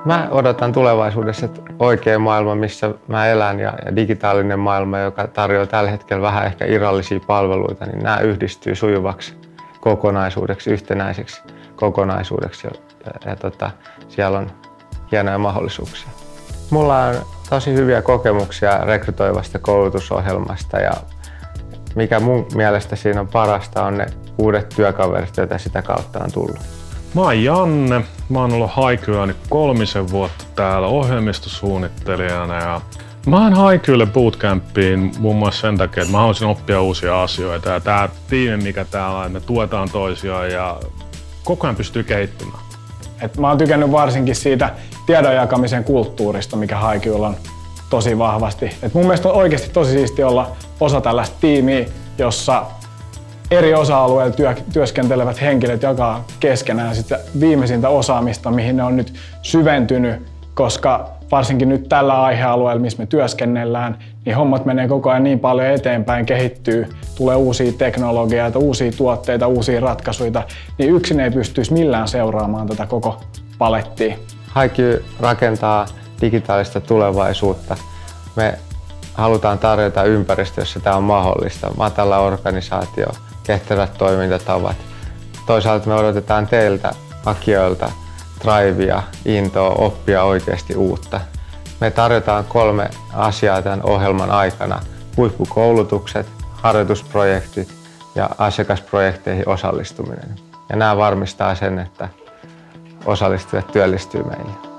Mä odotan tulevaisuudessa, että oikea maailma, missä mä elän ja digitaalinen maailma, joka tarjoaa tällä hetkellä vähän ehkä irrallisia palveluita, niin nämä yhdistyy sujuvaksi kokonaisuudeksi, yhtenäiseksi kokonaisuudeksi ja siellä on hienoja mahdollisuuksia. Mulla on tosi hyviä kokemuksia rekrytoivasta koulutusohjelmasta ja mikä mun mielestä siinä on parasta on ne uudet työkaverit, joita sitä kautta on tullut. Mä oon Janne. Mä oon ollut Haikyllä nyt 3 vuotta täällä ohjelmistosuunnittelijana ja mä oon Haikylle bootcampiin muun muassa sen takia, että mä haluaisin oppia uusia asioita ja tää tiimi, mikä täällä on, että me tuetaan toisiaan ja koko ajan pystyy kehittymään. Mä oon tykännyt varsinkin siitä tiedon jakamisen kulttuurista, mikä Haikyllä on tosi vahvasti. Mun mielestä on oikeasti tosi siistiä olla osa tällaista tiimiä, jossa eri osa-alueilla työskentelevät henkilöt jakaa keskenään sitä viimeisintä osaamista, mihin ne on nyt syventynyt, koska varsinkin nyt tällä aihealueella, missä me työskennellään, niin hommat menee koko ajan niin paljon eteenpäin, kehittyy, tulee uusia teknologioita, uusia tuotteita, uusia ratkaisuja, niin yksin ei pystyisi millään seuraamaan tätä koko palettia. Haiky rakentaa digitaalista tulevaisuutta. Me halutaan tarjota ympäristö, jossa tämä on mahdollista. Matala organisaatio, ketterät toimintatavat. Toisaalta me odotetaan teiltä, hakijoilta, drivea, intoa, oppia oikeasti uutta. Me tarjotaan 3 asiaa tämän ohjelman aikana. Huippukoulutukset, harjoitusprojektit ja asiakasprojekteihin osallistuminen. Ja nämä varmistaa sen, että osallistujat työllistyy meille.